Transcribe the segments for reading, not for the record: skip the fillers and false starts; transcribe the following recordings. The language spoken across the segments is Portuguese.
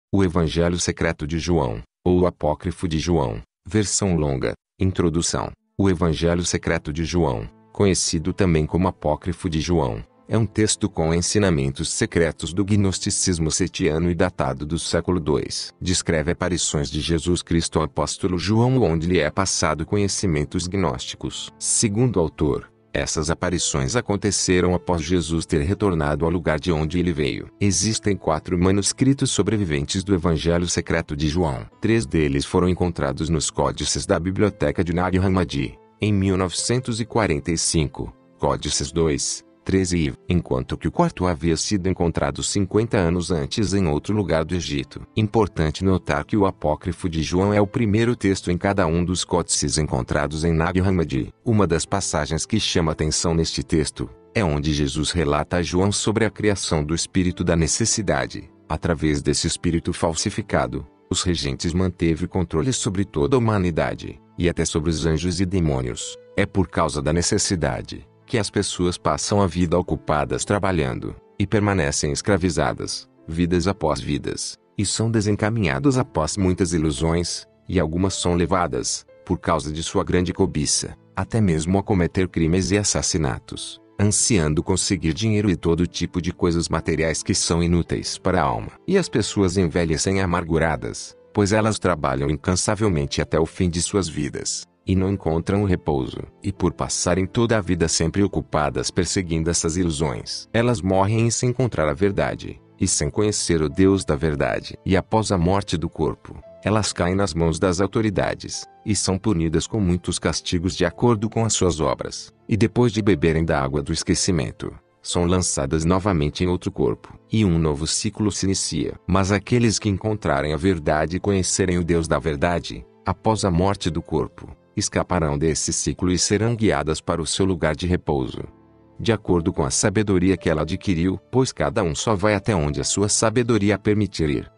O Evangelho Secreto de João, ou o Apócrifo de João, versão longa, introdução. O Evangelho Secreto de João, conhecido também como Apócrifo de João, é um texto com ensinamentos secretos do gnosticismo setiano e datado do século II. Descreve aparições de Jesus Cristo ao apóstolo João onde lhe é passado conhecimentos gnósticos. Segundo o autor, essas aparições aconteceram após Jesus ter retornado ao lugar de onde ele veio. Existem 4 manuscritos sobreviventes do Evangelho Secreto de João. 3 deles foram encontrados nos códices da Biblioteca de Nag Hammadi, em 1945, Códices 2, 13 e, enquanto que o quarto havia sido encontrado 50 anos antes em outro lugar do Egito. Importante notar que o Apócrifo de João é o primeiro texto em cada um dos códices encontrados em Nag Hammadi. Uma das passagens que chama atenção neste texto é onde Jesus relata a João sobre a criação do espírito da necessidade. Através desse espírito falsificado, os regentes manteve controle sobre toda a humanidade, e até sobre os anjos e demônios. É por causa da necessidade que as pessoas passam a vida ocupadas trabalhando, e permanecem escravizadas, vidas após vidas, e são desencaminhadas após muitas ilusões, e algumas são levadas, por causa de sua grande cobiça, até mesmo a cometer crimes e assassinatos, ansiando conseguir dinheiro e todo tipo de coisas materiais que são inúteis para a alma. E as pessoas envelhecem amarguradas, pois elas trabalham incansavelmente até o fim de suas vidas, e não encontram repouso. E por passarem toda a vida sempre ocupadas perseguindo essas ilusões, elas morrem sem encontrar a verdade, e sem conhecer o Deus da verdade. E após a morte do corpo, elas caem nas mãos das autoridades, e são punidas com muitos castigos de acordo com as suas obras. E depois de beberem da água do esquecimento, são lançadas novamente em outro corpo, e um novo ciclo se inicia. Mas aqueles que encontrarem a verdade e conhecerem o Deus da verdade, após a morte do corpo, escaparão desse ciclo e serão guiadas para o seu lugar de repouso, de acordo com a sabedoria que ela adquiriu, pois cada um só vai até onde a sua sabedoria permitir ir.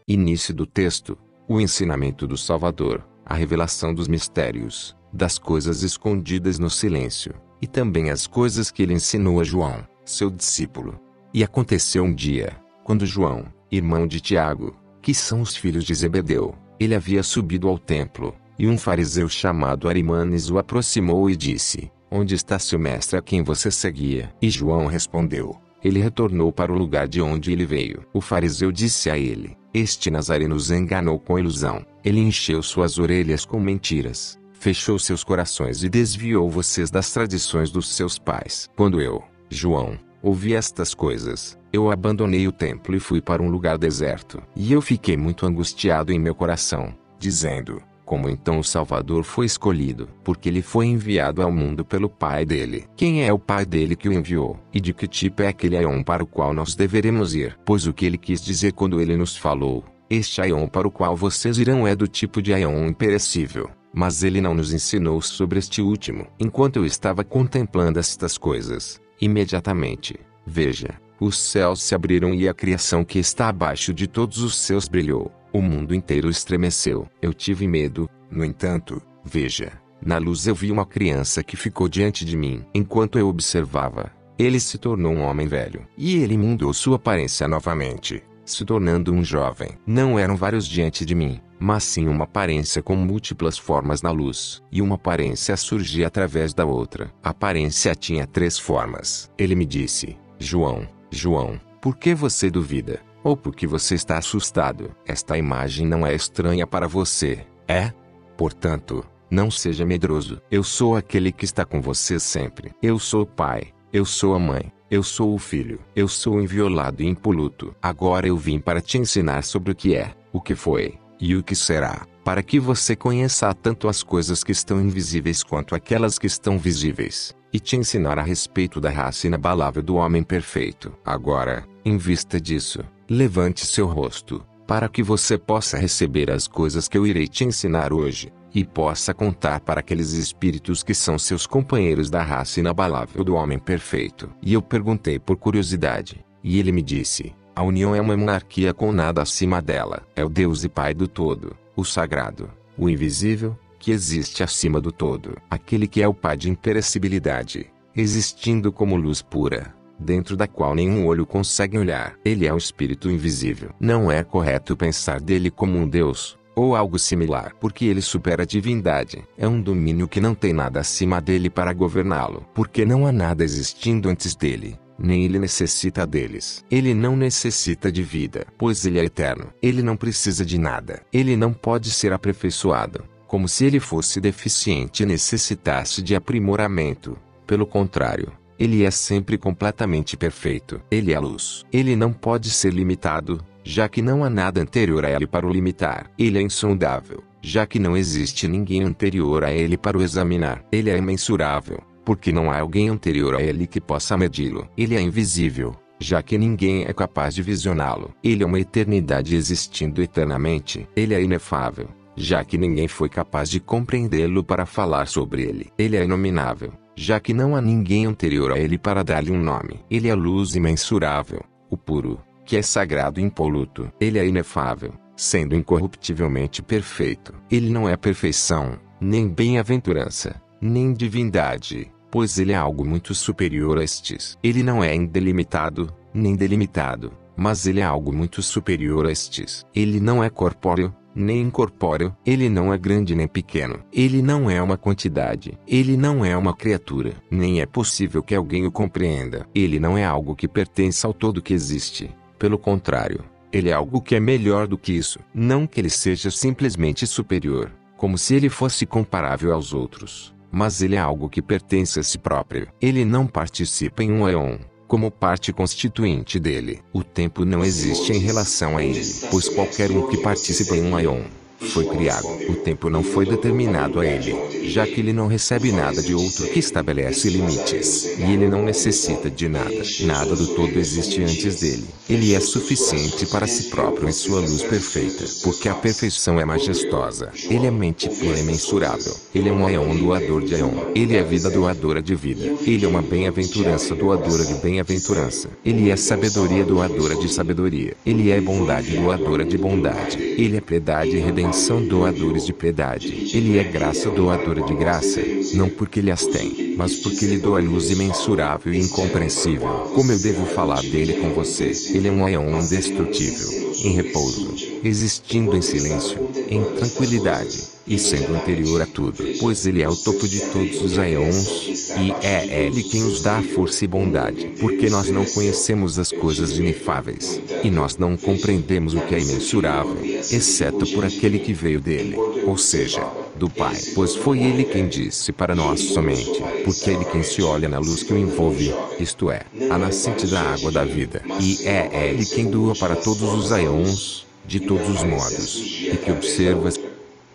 Início do texto: o ensinamento do Salvador, a revelação dos mistérios, das coisas escondidas no silêncio, e também as coisas que ele ensinou a João, seu discípulo. E aconteceu um dia, quando João, irmão de Tiago, que são os filhos de Zebedeu, ele havia subido ao templo, e um fariseu chamado Arimanes o aproximou e disse: "Onde está seu mestre a quem você seguia?" E João respondeu: "Ele retornou para o lugar de onde ele veio." O fariseu disse a ele: "Este Nazareno nos enganou com ilusão. Ele encheu suas orelhas com mentiras, fechou seus corações e desviou vocês das tradições dos seus pais." Quando eu, João, ouvi estas coisas, eu abandonei o templo e fui para um lugar deserto. E eu fiquei muito angustiado em meu coração, dizendo: "Como então o Salvador foi escolhido? Porque ele foi enviado ao mundo pelo Pai dele. Quem é o Pai dele que o enviou? E de que tipo é aquele aion para o qual nós deveremos ir?" Pois o que ele quis dizer quando ele nos falou: "Este aion para o qual vocês irão é do tipo de aion imperecível." Mas ele não nos ensinou sobre este último. Enquanto eu estava contemplando estas coisas, imediatamente, veja, os céus se abriram e a criação que está abaixo de todos os céus brilhou. O mundo inteiro estremeceu. Eu tive medo, no entanto, veja, na luz eu vi uma criança que ficou diante de mim. Enquanto eu observava, ele se tornou um homem velho. E ele mudou sua aparência novamente, se tornando um jovem. Não eram vários diante de mim, mas sim uma aparência com múltiplas formas na luz. E uma aparência surgia através da outra. A aparência tinha 3 formas. Ele me disse: "João, João, por que você duvida? Ou porque você está assustado? Esta imagem não é estranha para você, é? Portanto, não seja medroso. Eu sou aquele que está com você sempre. Eu sou o pai, eu sou a mãe, eu sou o filho, eu sou inviolado e impoluto. Agora eu vim para te ensinar sobre o que é, o que foi, e o que será, para que você conheça tanto as coisas que estão invisíveis quanto aquelas que estão visíveis, e te ensinar a respeito da raça inabalável do homem perfeito. Agora, em vista disso, levante seu rosto, para que você possa receber as coisas que eu irei te ensinar hoje, e possa contar para aqueles espíritos que são seus companheiros da raça inabalável do homem perfeito." E eu perguntei por curiosidade, e ele me disse: "A união é uma monarquia com nada acima dela. É o Deus e Pai do todo, o sagrado, o invisível, que existe acima do todo. Aquele que é o Pai de imperecibilidade, existindo como luz pura, dentro da qual nenhum olho consegue olhar. Ele é o espírito invisível. Não é correto pensar dele como um Deus, ou algo similar, porque ele supera a divindade. É um domínio que não tem nada acima dele para governá-lo, porque não há nada existindo antes dele, nem ele necessita deles. Ele não necessita de vida, pois ele é eterno. Ele não precisa de nada. Ele não pode ser aperfeiçoado, como se ele fosse deficiente e necessitasse de aprimoramento. Pelo contrário, ele é sempre completamente perfeito. Ele é a luz. Ele não pode ser limitado, já que não há nada anterior a ele para o limitar. Ele é insondável, já que não existe ninguém anterior a ele para o examinar. Ele é imensurável, porque não há alguém anterior a ele que possa medi-lo. Ele é invisível, já que ninguém é capaz de visioná-lo. Ele é uma eternidade existindo eternamente. Ele é inefável, já que ninguém foi capaz de compreendê-lo para falar sobre ele. Ele é inominável, já que não há ninguém anterior a ele para dar-lhe um nome. Ele é luz imensurável, o puro, que é sagrado e impoluto. Ele é inefável, sendo incorruptivelmente perfeito. Ele não é perfeição, nem bem-aventurança, nem divindade, pois ele é algo muito superior a estes. Ele não é indelimitado, nem delimitado, mas ele é algo muito superior a estes. Ele não é corpóreo, nem incorpóreo. Ele não é grande nem pequeno. Ele não é uma quantidade. Ele não é uma criatura. Nem é possível que alguém o compreenda. Ele não é algo que pertence ao todo que existe. Pelo contrário, ele é algo que é melhor do que isso. Não que ele seja simplesmente superior, como se ele fosse comparável aos outros, mas ele é algo que pertence a si próprio. Ele não participa em um éon, como parte constituinte dele. O tempo não existe em relação a ele, pois qualquer um que participa em um éon foi criado. O tempo não foi determinado a ele, já que ele não recebe nada de outro que estabelece limites, e ele não necessita de nada. Nada do todo existe antes dele. Ele é suficiente para si próprio em sua luz perfeita, porque a perfeição é majestosa. Ele é mente pura e mensurável. Ele é um éon doador de éon. Ele é vida doadora de vida. Ele é uma bem-aventurança doadora de bem-aventurança. Ele é sabedoria doadora de sabedoria. Ele é bondade doadora de bondade. Ele é piedade e redenção doadores de piedade. Ele é graça doadora de graça, não porque ele as tem, mas porque ele doa luz imensurável e incompreensível. Como eu devo falar dele com você? Ele é um éon indestrutível, em repouso, existindo em silêncio, em tranquilidade, e sendo anterior a tudo, pois ele é o topo de todos os éons, e é ele quem os dá a força e bondade, porque nós não conhecemos as coisas inefáveis, e nós não compreendemos o que é imensurável, exceto por aquele que veio dele, ou seja, do Pai. Pois foi ele quem disse para nós somente, porque é ele quem se olha na luz que o envolve, isto é, a nascente da água da vida, e é ele quem doa para todos os éons, de todos os modos, e que observa.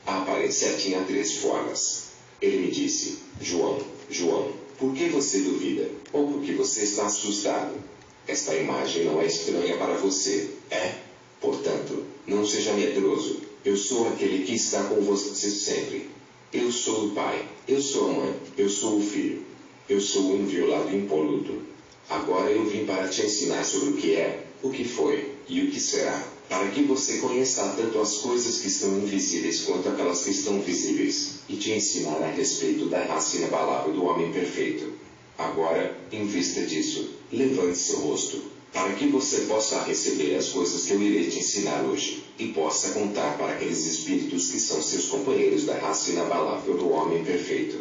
A aparência tinha 3 formas. Ele me disse: João, João, por que você duvida? Ou por que você está assustado? Esta imagem não é estranha para você, é? Portanto, não seja medroso. Eu sou aquele que está com você sempre. Eu sou o Pai, eu sou a Mãe, eu sou o Filho. Eu sou o inviolado e impoluto. Agora eu vim para te ensinar sobre o que é, o que foi e o que será, para que você conheça tanto as coisas que estão invisíveis quanto aquelas que estão visíveis, e te ensinar a respeito da raça inabalável do homem perfeito. Agora, em vista disso, levante seu rosto, para que você possa receber as coisas que eu irei te ensinar hoje, e possa contar para aqueles espíritos que são seus companheiros da raça inabalável do homem perfeito.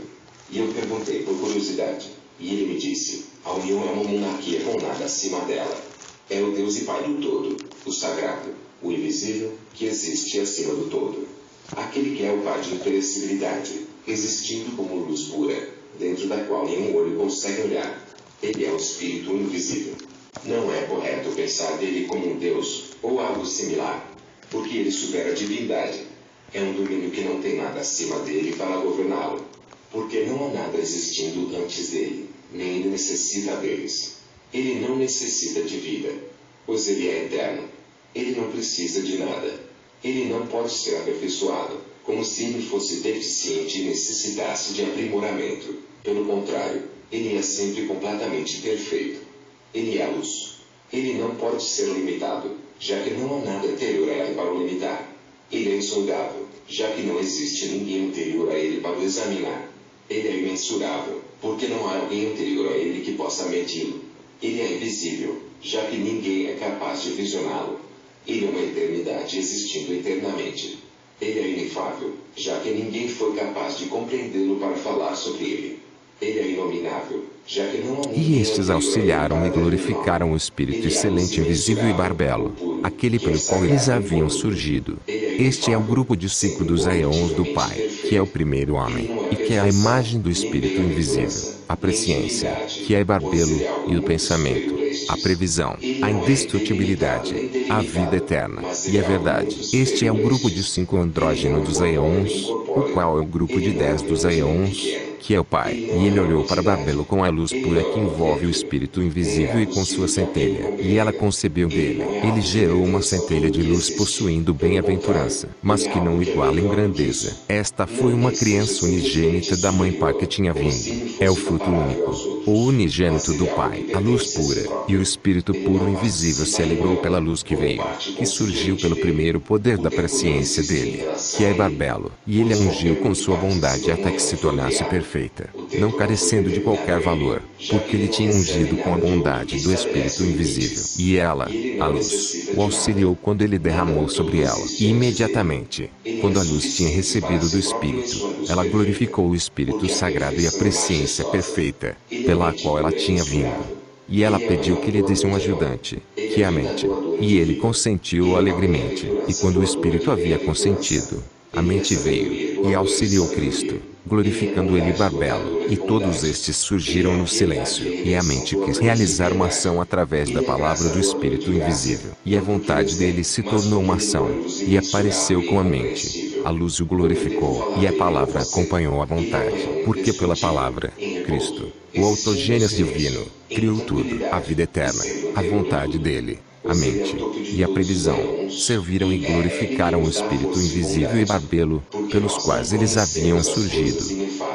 E eu perguntei por curiosidade, e ele me disse: a união é uma monarquia com nada acima dela. É o Deus e Pai do todo, o sagrado, o invisível, que existe acima do todo. Aquele que é o Pai de imperecibilidade, existindo como luz pura, dentro da qual nenhum olho consegue olhar. Ele é o Espírito invisível. Não é correto pensar dele como um Deus, ou algo similar, porque ele supera a divindade. É um domínio que não tem nada acima dele para governá-lo, porque não há nada existindo antes dele, nem ele necessita deles. Ele não necessita de vida, pois ele é eterno. Ele não precisa de nada. Ele não pode ser aperfeiçoado, como se ele fosse deficiente e necessitasse de aprimoramento. Pelo contrário, ele é sempre completamente perfeito. Ele é a luz. Ele não pode ser limitado, já que não há nada anterior a ele para o limitar. Ele é insondável, já que não existe ninguém anterior a ele para o examinar. Ele é imensurável, porque não há alguém anterior a ele que possa medi-lo. Ele é invisível, já que ninguém é capaz de visioná-lo. Ele é uma eternidade existindo eternamente. Ele é inefável, já que ninguém foi capaz de compreendê-lo para falar sobre ele. Ele é inominável, já que não há E estes auxiliaram e glorificaram o Espírito excelente, invisível e barbelo, aquele pelo qual eles haviam surgido. Este é o grupo de 5 dos aeons do Pai, que é o primeiro homem, e que é a imagem do Espírito invisível, a presciência, que é barbelo, e o pensamento, a previsão, a indestrutibilidade, a vida eterna, e a verdade. Este é o grupo de 5 andrógeno dos aeons, o qual é o grupo de 10 dos aeons, que é o Pai. E ele olhou para Barbelo com a luz pura que envolve o Espírito invisível e com sua centelha. E ela concebeu dele. Ele gerou uma centelha de luz possuindo bem-aventurança, mas que não iguala em grandeza. Esta foi uma criança unigênita da mãe Pai que tinha vindo. É o fruto único, o unigênito do Pai, a luz pura. E o Espírito puro invisível se alegrou pela luz que veio, que surgiu pelo primeiro poder da presciência dele, que é Barbelo. E ele a ungiu com sua bondade até que se tornasse perfeita, não carecendo de qualquer valor, porque ele tinha ungido com a bondade do Espírito invisível. E ela, a luz, o auxiliou quando ele derramou sobre ela. E imediatamente, quando a luz tinha recebido do Espírito, ela glorificou o Espírito sagrado e a presciência perfeita, pela qual ela tinha vindo. E ela pediu que lhe desse um ajudante, que é a mente. E ele consentiu alegremente. E quando o Espírito havia consentido, a mente veio, e auxiliou Cristo, glorificando ele Barbelo. E todos estes surgiram no silêncio. E a mente quis realizar uma ação através da palavra do Espírito invisível. E a vontade dele se tornou uma ação, e apareceu com a mente. A luz o glorificou, e a palavra acompanhou a vontade. Porque pela palavra, Cristo, o autogênese divino, criou tudo. A vida eterna, a vontade dele, a mente, e a previsão, serviram e glorificaram o Espírito invisível e Barbelo, pelos quais eles haviam surgido.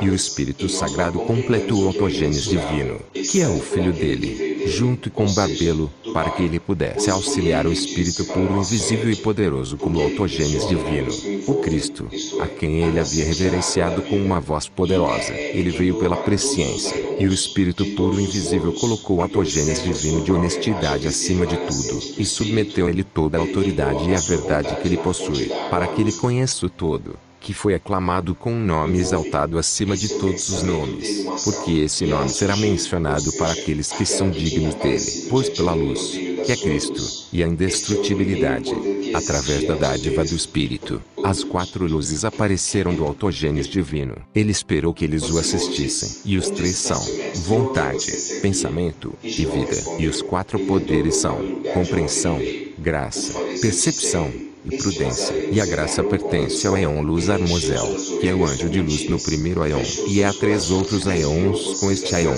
E o Espírito Sagrado completou o autogênese divino, que é o Filho dele, junto com Barbelo, para que ele pudesse auxiliar o Espírito puro, invisível e poderoso como autogênese divino, o Cristo, a quem ele havia reverenciado com uma voz poderosa. Ele veio pela presciência, e o Espírito puro e invisível colocou o autogênese divino de honestidade acima de tudo, e submeteu a ele toda a autoridade e a verdade que ele possui, para que ele conheça o todo, que foi aclamado com um nome exaltado acima de todos os nomes, porque esse nome será mencionado para aqueles que são dignos dele. Pois pela luz, que é Cristo, e a indestrutibilidade, através da dádiva do Espírito, as 4 luzes apareceram do autogênese divino. Ele esperou que eles o assistissem. E os 3 são vontade, pensamento e vida. E os 4 poderes são compreensão, graça, percepção e prudência. E a graça pertence ao Aeon Luz Armozel, que é o anjo de luz no primeiro Aeon. E há 3 outros Aeons com este Aeon: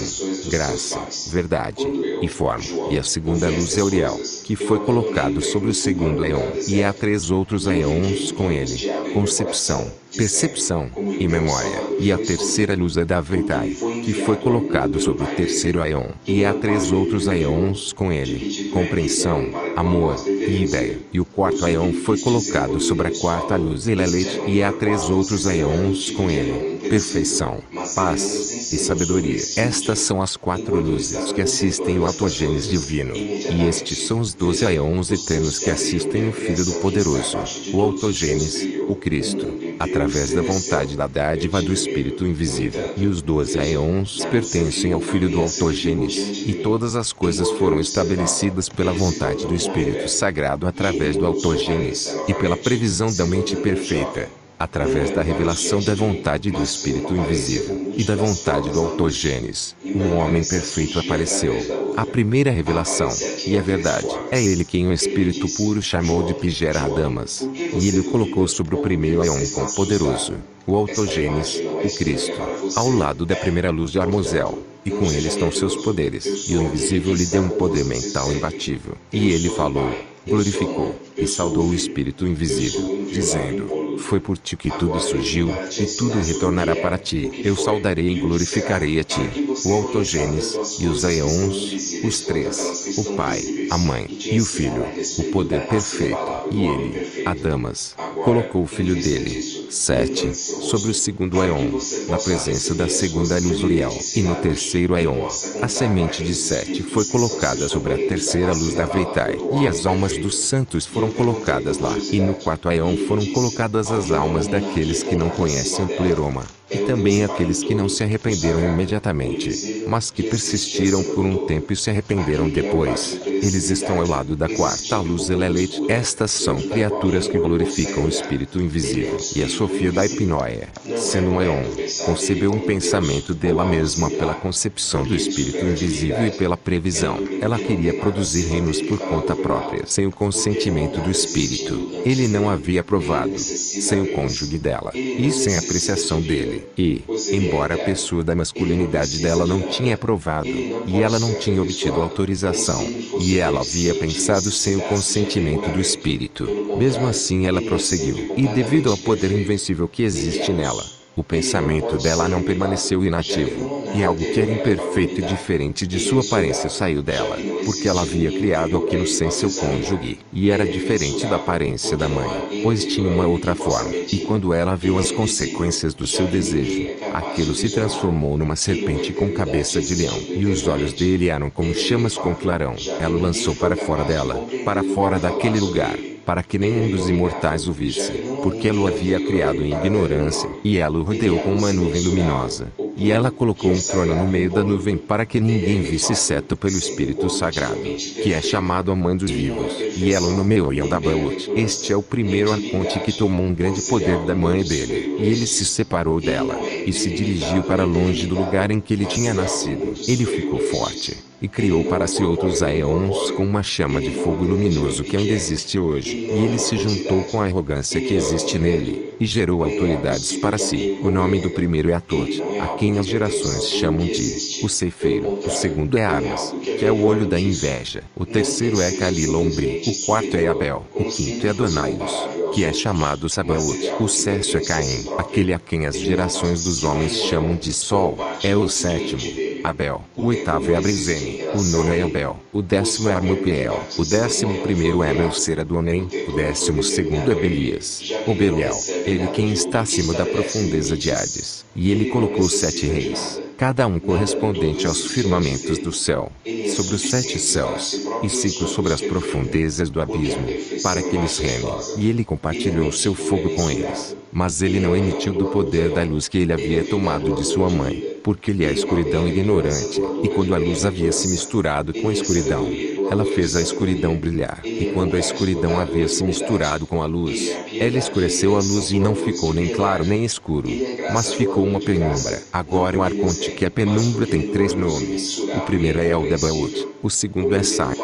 graça, verdade e forma. E a segunda luz é Uriel, que foi colocado sobre o segundo Aeon. E há 3 outros Aeons com ele: concepção, percepção e memória. E a terceira luz é da Veitai, que foi colocado sobre o terceiro Aeon. E há 3 outros Aeons com ele: compreensão, amor e ideia. E o quarto Aeon foi colocado sobre a quarta luz Elelete. E há 3 outros Aeons com ele: perfeição, paz e sabedoria. Estas são as 4 luzes que assistem o autogênese divino. E estes são os 12 Aeons eternos que assistem o Filho do Poderoso, o autogênese, o Cristo, através da vontade da dádiva do Espírito invisível. E os 12 Aeons pertencem ao Filho do autogênese. E todas as coisas foram estabelecidas pela vontade do Espírito Sagrado através do autogênese, e pela previsão da mente perfeita, através da revelação da vontade do Espírito invisível, e da vontade do autogênese. Um homem perfeito apareceu, a primeira revelação, e a verdade. É ele quem o Espírito puro chamou de Pigera Adamas. E ele o colocou sobre o primeiro Aeon com poderoso, o autogênese, o Cristo, ao lado da primeira luz de Armozel. E com ele estão seus poderes. E o invisível lhe deu um poder mental imbatível. E ele falou, glorificou, e saudou o Espírito invisível, dizendo: foi por ti que tudo surgiu, e tudo retornará para ti. Eu saudarei e glorificarei a ti, o autogênese, e os Aeons, os 3, o Pai, a Mãe, e o Filho, o poder perfeito. E ele, Adamas, colocou o Filho dele, 7. Sobre o segundo Aeon, na presença da segunda luz Uriel, e no terceiro Aeon, a semente de Sete foi colocada sobre a terceira luz da Veitai, e as almas dos santos foram colocadas lá. E no quarto Aeon foram colocadas as almas daqueles que não conhecem o Pleroma, e também aqueles que não se arrependeram imediatamente, mas que persistiram por um tempo e se arrependeram depois. Eles estão ao lado da quarta luz Elelete. Estas são criaturas que glorificam o Espírito invisível. E a Sofia da Hipnoia, sendo um Aeon, concebeu um pensamento dela mesma pela concepção do Espírito invisível e pela previsão. Ela queria produzir reinos por conta própria, sem o consentimento do Espírito. Ele não havia aprovado, sem o cônjuge dela, e sem a apreciação dele. E, embora a pessoa da masculinidade dela não tinha aprovado, e ela não tinha obtido autorização, e ela havia pensado sem o consentimento do Espírito, mesmo assim ela prosseguiu. E devido ao poder invencível que existe nela, o pensamento dela não permaneceu inativo, e algo que era imperfeito e diferente de sua aparência saiu dela, porque ela havia criado aquilo sem seu cônjuge, e era diferente da aparência da mãe, pois tinha uma outra forma. E quando ela viu as consequências do seu desejo, aquilo se transformou numa serpente com cabeça de leão, e os olhos dele eram como chamas com clarão. Ela o lançou para fora dela, para fora daquele lugar, para que nenhum dos imortais o visse, porque ela o havia criado em ignorância, e ela o rodeou com uma nuvem luminosa, e ela colocou um trono no meio da nuvem para que ninguém visse, exceto pelo Espírito Sagrado, que é chamado a Mãe dos Vivos, e ela o nomeou Yaldabaoth. Este é o primeiro arconte que tomou um grande poder da mãe dele, e ele se separou dela, e se dirigiu para longe do lugar em que ele tinha nascido. Ele ficou forte, e criou para si outros Aeons com uma chama de fogo luminoso que ainda existe hoje. E ele se juntou com a arrogância que existe nele, e gerou autoridades para si. O nome do primeiro é Atot, a quem as gerações chamam de o ceifeiro. O segundo é Armas, que é o olho da inveja. O terceiro é Calilombri. O quarto é Abel. O quinto é Adonaios, que é chamado Sabaoth. O sexto é Caim, aquele a quem as gerações dos homens chamam de Sol. É o sétimo, Abel. O oitavo é Abrizene. O nono é Abel. O décimo é Armupiel. O 11º é Melceradonem. O 12º é Belias. O Belial, ele quem está acima da profundeza de Hades. E ele colocou 7 reis, cada um correspondente aos firmamentos do céu, sobre os 7 céus, e 5 sobre as profundezas do abismo, para que eles remem. E ele compartilhou seu fogo com eles, mas ele não emitiu do poder da luz que ele havia tomado de sua mãe, porque ele é a escuridão ignorante. E quando a luz havia se misturado com a escuridão, ela fez a escuridão brilhar. E quando a escuridão havia se misturado com a luz, ela escureceu a luz e não ficou nem claro nem escuro, mas ficou uma penumbra. Agora o arconte que é penumbra tem 3 nomes. O primeiro é Yaldabaoth, o segundo é Sai.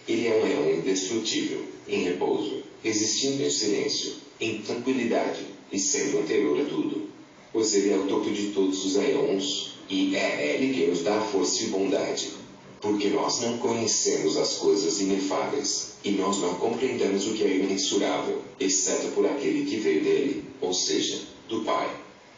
Ele é um Aeon indestrutível, em repouso, existindo em silêncio, em tranquilidade, e sendo anterior a tudo. Pois ele é o topo de todos os Aeons, e é ele que nos dá força e bondade. Porque nós não conhecemos as coisas inefáveis, e nós não compreendemos o que é imensurável, exceto por aquele que veio dele, ou seja, do Pai.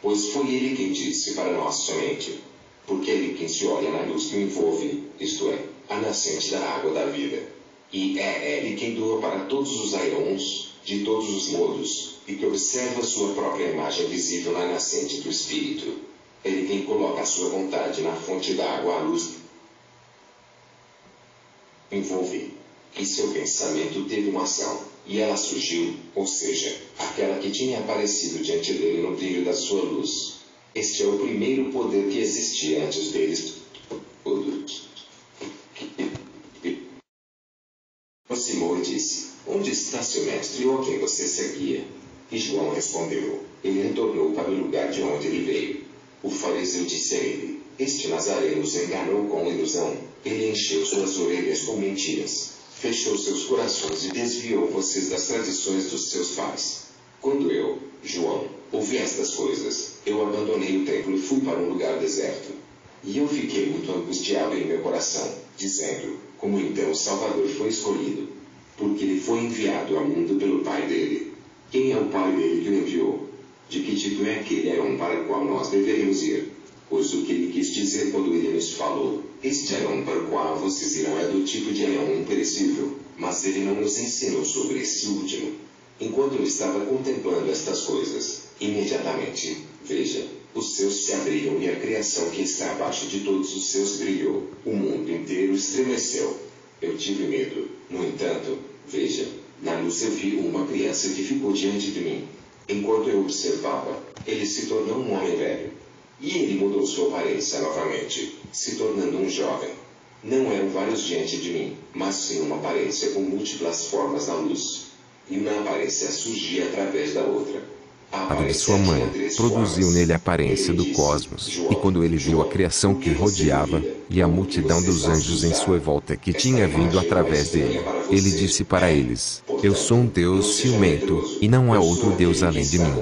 Pois foi ele quem disse para nós somente. Porque ele quem se olha na luz que o envolve, isto é, a nascente da água da vida. E é ele quem doa para todos os Aeons, de todos os modos, e que observa sua própria imagem visível na nascente do Espírito. Ele quem coloca a sua vontade na fonte da água à luz envolve. E seu pensamento teve uma ação, e ela surgiu, ou seja, aquela que tinha aparecido diante dele no brilho da sua luz. Este é o primeiro poder que existia antes deles todos. Aproximou e disse: Onde está seu mestre ou a quem você seguia? E João respondeu: Ele retornou para o lugar de onde ele veio. O fariseu disse a ele: Este Nazareno os enganou com ilusão. Ele encheu suas orelhas com mentiras, fechou seus corações e desviou vocês das tradições dos seus pais. Quando eu, João, ouvi estas coisas, eu abandonei o templo e fui para um lugar deserto. E eu fiquei muito angustiado em meu coração, dizendo: Como então o Salvador foi escolhido? Porque ele foi enviado ao mundo pelo Pai dele. Quem é o Pai dele que o enviou? De que tipo é aquele Aeon para o qual nós deveríamos ir? Pois o que ele quis dizer quando ele nos falou: Este Aeon para o qual vocês irão é do tipo de Aeon imperecível, mas ele não nos ensinou sobre esse último. Enquanto eu estava contemplando estas coisas, imediatamente, veja, os céus se abriram e a criação que está abaixo de todos os céus brilhou. O mundo inteiro estremeceu. Eu tive medo. No entanto, veja, na luz eu vi uma criança que ficou diante de mim. Enquanto eu observava, ele se tornou um homem velho. E ele mudou sua aparência novamente, se tornando um jovem. Não eram vários diante de mim, mas sim uma aparência com múltiplas formas na luz. E uma aparência surgia através da outra. A de sua mãe produziu nele a aparência do cosmos, e quando ele viu a criação que rodeava, e a multidão dos anjos em sua volta que tinha vindo através dele, ele disse para eles: Eu sou um Deus ciumento, e não há outro Deus além de mim.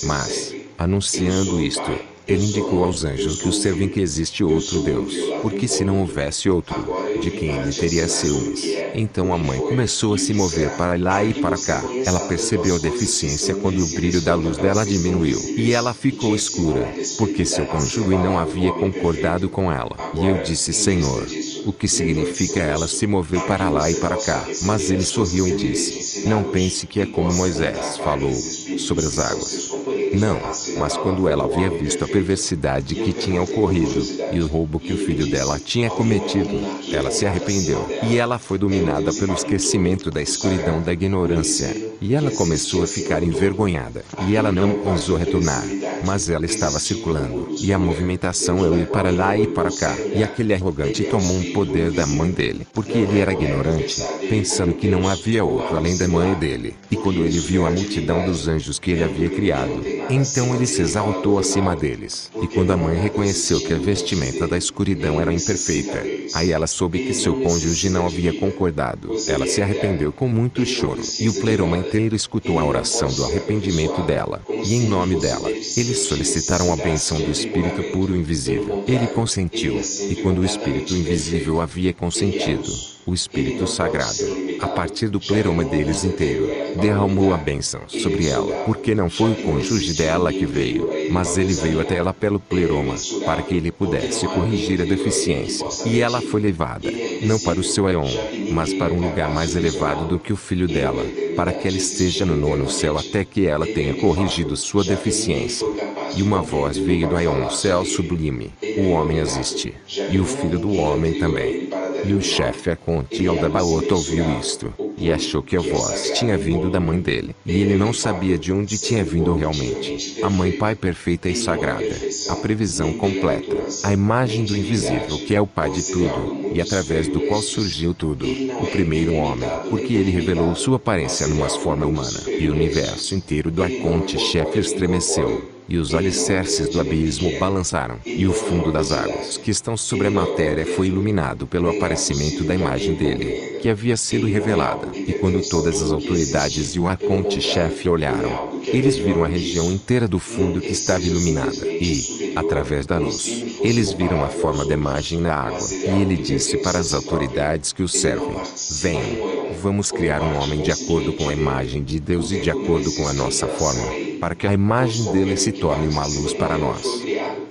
Mas, anunciando isto, ele indicou aos anjos que o servem que existe outro Deus, porque se não houvesse outro, de quem ele teria ciúmes. Então a mãe começou a se mover para lá e para cá. Ela percebeu a deficiência quando o brilho da luz dela diminuiu, e ela ficou escura, porque seu cônjuge não havia concordado com ela. E eu disse: Senhor, o que significa ela se mover para lá e para cá? Mas ele sorriu e disse: Não pense que é como Moisés falou, sobre as águas. Não, mas quando ela havia visto a perversidade que tinha ocorrido, e o roubo que o filho dela tinha cometido, ela se arrependeu, e ela foi dominada pelo esquecimento da escuridão da ignorância, e ela começou a ficar envergonhada, e ela não ousou retornar, mas ela estava circulando, e a movimentação eu ir para lá e para cá, e aquele arrogante tomou um poder da mãe dele, porque ele era ignorante, pensando que não havia outro além da mãe dele, e quando ele viu a multidão dos anjos que ele havia criado, então ele se exaltou acima deles. E quando a mãe reconheceu que a vestimenta da escuridão era imperfeita, aí ela soube que seu cônjuge não havia concordado. Ela se arrependeu com muito choro, e o pleroma inteiro escutou a oração do arrependimento dela. E em nome dela, eles solicitaram a bênção do Espírito puro e invisível. Ele consentiu, e quando o Espírito invisível havia consentido, o Espírito Sagrado, a partir do pleroma deles inteiro, derramou a bênção sobre ela, porque não foi o cônjuge dela que veio, mas ele veio até ela pelo pleroma, para que ele pudesse corrigir a deficiência. E ela foi levada, não para o seu éon, mas para um lugar mais elevado do que o filho dela, para que ela esteja no nono céu até que ela tenha corrigido sua deficiência. E uma voz veio do éon céu sublime: O homem existe, e o filho do homem também. E o chefe Aconte Aldabaoto ouviu isto, e achou que a voz tinha vindo da mãe dele, e ele não sabia de onde tinha vindo realmente. A mãe Pai perfeita e sagrada, a previsão completa, a imagem do invisível que é o Pai de tudo, e através do qual surgiu tudo, o primeiro homem, porque ele revelou sua aparência numa forma humana, e o universo inteiro do Aconte chefe estremeceu. E os alicerces do abismo balançaram, e o fundo das águas que estão sobre a matéria foi iluminado pelo aparecimento da imagem dele, que havia sido revelada. E quando todas as autoridades e o Aconte-chefe olharam, eles viram a região inteira do fundo que estava iluminada, e, através da luz, eles viram a forma da imagem na água. E ele disse para as autoridades que o servem: Venham, vamos criar um homem de acordo com a imagem de Deus e de acordo com a nossa forma, para que a imagem dele se torne uma luz para nós.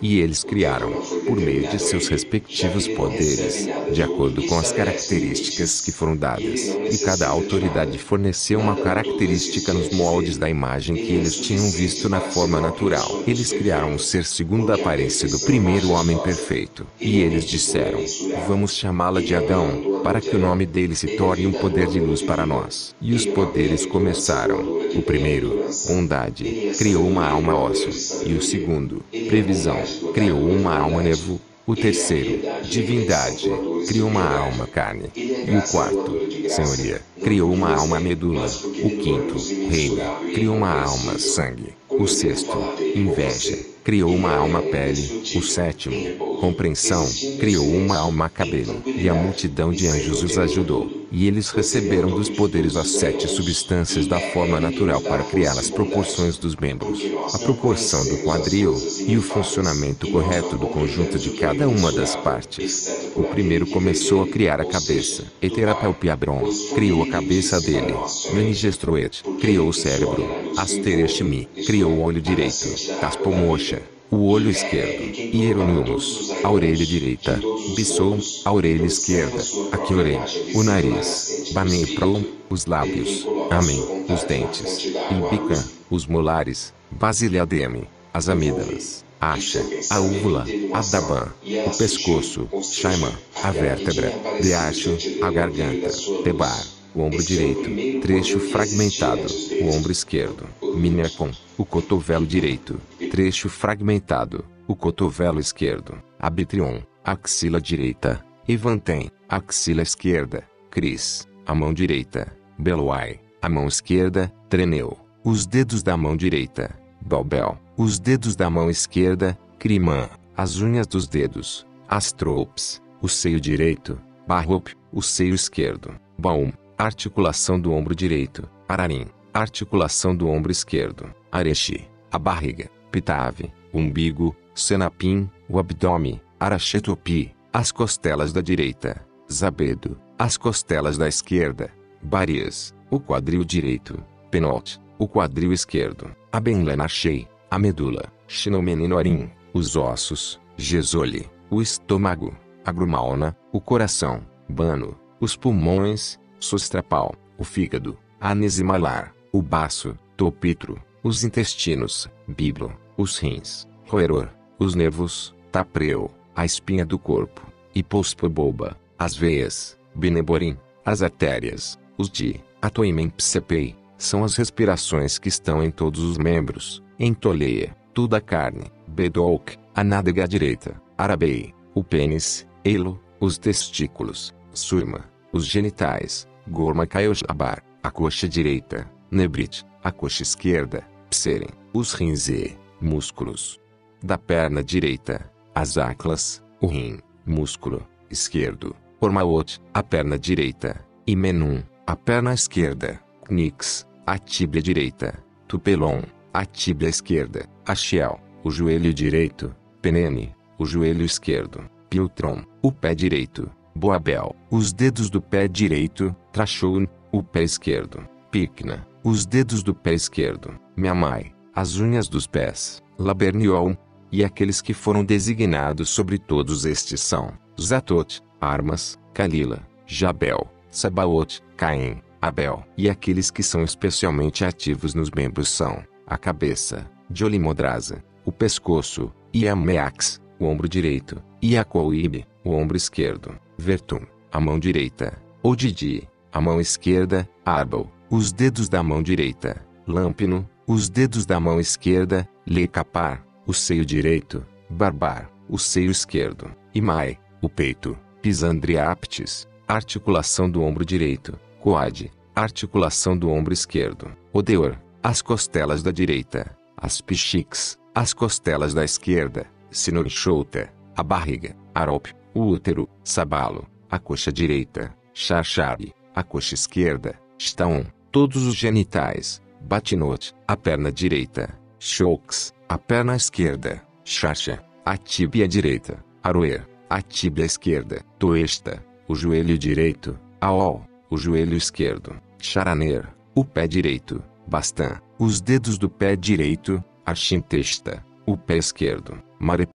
E eles criaram, por meio de seus respectivos poderes, de acordo com as características que foram dadas, e cada autoridade forneceu uma característica nos moldes da imagem que eles tinham visto na forma natural. Eles criaram um ser segundo a aparência do primeiro homem perfeito, e eles disseram: Vamos chamá-la de Adão, para que o nome dele se torne um poder de luz para nós. E os poderes começaram. O primeiro, bondade, criou uma alma óssea, e o segundo, previsão, criou uma alma nevo. O terceiro, divindade, criou uma alma carne. E o quarto, senhoria, criou uma alma medula. O quinto, reino, criou uma alma sangue. O sexto, inveja, criou uma alma pele. O sétimo, compreensão, criou uma alma cabelo. E a multidão de anjos os ajudou. E eles receberam dos poderes as 7 substâncias da forma natural para criar as proporções dos membros, a proporção do quadril, e o funcionamento correto do conjunto de cada uma das partes. O primeiro começou a criar a cabeça. Eterapelpiabron, criou a cabeça dele. Manigestroet, criou o cérebro. Astereshmi, criou o olho direito. Taspomosha, o olho esquerdo. Hieronymus, a orelha direita. Bissom, a orelha esquerda. Aquiorem, o nariz. Banepron, os lábios. à amém, sua os vontade uma dentes, fonte d'água à imbica, luz. os molares, basileademe, as Eu vou ver amígdalas, que o acha, seu a pensamento úvula, teve uma a ação, daban, e o ela surgiu, pescoço, ou seja, shaima, a aquela que tinha vértebra, aparecido deacho, diante a dele no brilho da garganta, sua tebar, luz. o ombro Esse é o direito, primeiro trecho poder que existia fragmentado, antes o dele. ombro esquerdo, O Deus. minecon, o cotovelo direito, trecho fragmentado, o cotovelo esquerdo, abitrion, axila direita, evantem, axila esquerda, cris, a mão direita, beloai, a mão esquerda, treneu, os dedos da mão direita, balbel, os dedos da mão esquerda, crimã, as unhas dos dedos, astrops, o seio direito, barrop, o seio esquerdo, baum, articulação do ombro direito, ararim, articulação do ombro esquerdo, arechi, a barriga, pitave, umbigo, senapim, o abdômen, arachetopi, as costelas da direita, zabedo, as costelas da esquerda, barias, o quadril direito, penote, o quadril esquerdo, abenlenachei, a medula, xinomeninorim, os ossos, gesole, o estômago, agrumaona, o coração, bano, os pulmões, sostrapal, o fígado, anesimalar, o baço, topitro, os intestinos, biblo, os rins, roeror, os nervos, tapreu, a espinha do corpo, hipospoboba, as veias, beneborim, as artérias, os di, atoimen psepei, são as respirações que estão em todos os membros, em toleia, toda a carne, bedolk, a nádega direita, arabei, o pênis, elo, os testículos, surma, os genitais, gorma kaiojabar, a coxa direita, nebrit, a coxa esquerda, pseren, os rins e músculos da perna direita, as aclas, o rim, músculo esquerdo, ormaot, a perna direita, imenum, a perna esquerda, knix, a tíbia direita, tupelon, a tíbia esquerda, axial, o joelho direito, penene, o joelho esquerdo, piltron, o pé direito, boabel, os dedos do pé direito, trachon, o pé esquerdo, picna, os dedos do pé esquerdo, miamai, as unhas dos pés, laberniol, e aqueles que foram designados sobre todos estes são, Zatot, Armas, Kalila, Jabel, Sabaot, Caim, Abel, e aqueles que são especialmente ativos nos membros são, a cabeça, Jolimodrasa, o pescoço, Iameax, o ombro direito, Iacoib, o ombro esquerdo, Vertum, a mão direita, Odidi, a mão esquerda, Arbel, os dedos da mão direita, Lampino, os dedos da mão esquerda, Lecapar, o seio direito, Barbar, o seio esquerdo, Imai, o peito, Pisandriaptis, articulação do ombro direito, Coade, articulação do ombro esquerdo, Odeor, as costelas da direita, as pichix, as costelas da esquerda, Sinorchouta, a barriga, Arop, o útero, Sabalo, a coxa direita, Charchari, a coxa esquerda, Staon, todos os genitais, Batinot, a perna direita, Shox, a perna esquerda, Chacha, a tíbia direita, Aroer, a tíbia esquerda, Toesta, o joelho direito, Aol, o joelho esquerdo, Charaner, o pé direito, Bastan, os dedos do pé direito, Archintesta, o pé esquerdo, Mare